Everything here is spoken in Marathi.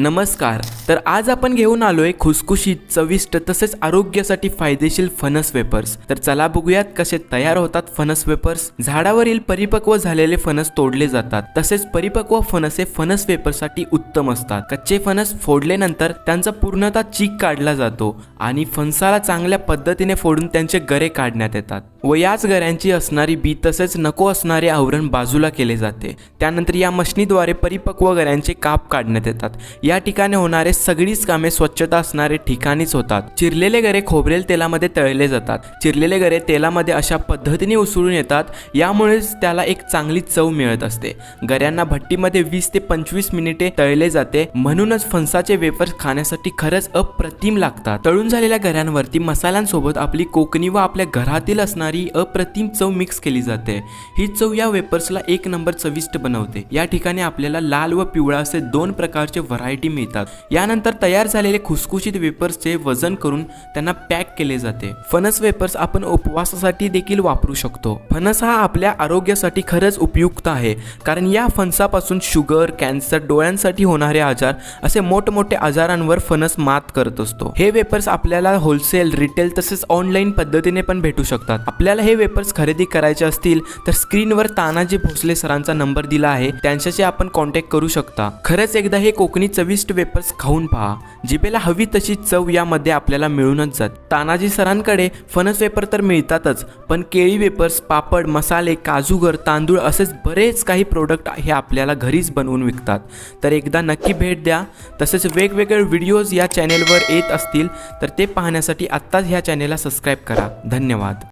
नमस्कार. तर आज आपण घेऊन आलोय खुसखुशीत, चविष्ट तसेच आरोग्यासाठी फायदेशीर फणस वेपर्स. तर चला बघूयात कसे तयार होतात फणस वेपर्स. झाडावरील परिपक्व झालेले फणस तोडले जातात. तसेच परिपक्व फणस हे फणस वेपर्ससाठी उत्तम असतात. कच्चे फणस फोडल्यानंतर त्यांचा पूर्णतः चीक काढला जातो आणि फणसाला चांगल्या पद्धतीने फोडून त्यांचे गरे काढण्यात येतात व याच गऱ्यांची असणारी बी तसेच नको असणारे आवरण बाजूला केले जाते. त्यानंतर या मशीनद्वारे परिपक्व गऱ्यांचे काप काढण्यात येतात. या ठिकाणी होणारे सगळीच कामे स्वच्छता असणारे ठिकाणीच होतात. चिरलेले गरे खोबरेल तेलामध्ये तळले जातात. चिरलेले गरे तेलामध्ये अशा पद्धतीने उसळून येतात, यामुळेच त्याला एक चांगली चव मिळत असते. गऱ्यांना भट्टीमध्ये 20 ते 25 मिनिटे तळले जाते. म्हणूनच फणसाचे वेफर्स खाण्यासाठी खरंच अप्रतिम लागतात. तळून झालेल्या गऱ्यांवरती मसाल्यांसोबत आपली कोकणी व आपल्या घरातील असणारी अप्रतिम चव मिक्स केली जाते. ही चव या वेपर्सला एक नंबर चविष्ट बनवते. या ठिकाणी आपल्याला लाल व पिवळा असे दोन प्रकारचे व्हरायटी मिळतात. यानंतर तयार झालेले खुसखुशीत वेपर्सचे वजन करून त्यांना पॅक केले जाते. फणस वेपर्स आपण उपवासासाठी देखील वापरू शकतो. फणस हा आपल्या आरोग्यासाठी खरंच उपयुक्त आहे, कारण या फणसापासून शुगर, कॅन्सर, डोळ्यांसाठी होणारे आजार असे मोठमोठे आजारांवर फणस मात करत असतो. हे वेपर्स आपल्याला होलसेल, रिटेल तसेच ऑनलाईन पद्धतीने पण भेटू शकतात. आपल्याला हे वेपर्स खरेदी करायचे असतील तर स्क्रीनवर तानाजी भोसले सरांचा नंबर दिला आहे, त्यांच्याशी आपण कॉन्टॅक्ट करू शकता. खरंच एकदा हे कोकणी चविष्ट वेपर्स खाऊन पहा. जिभेला हवी तशी चव यामध्ये आपल्याला मिळूनच जात. तानाजी सरांकडे फणस वेपर तर मिळतातच, पण केळी वेपर्स, पापड, मसाले, काजूगर, तांदूळ असेच बरेच काही प्रोडक्ट हे आपल्याला घरीच बनवून विकतात. तर एकदा नक्की भेट द्या. तसेच वेगवेगळे व्हिडिओज या चॅनेलवर येत असतील तर ते पाहण्यासाठी आत्ताच ह्या चॅनेलला सबस्क्राईब करा. धन्यवाद.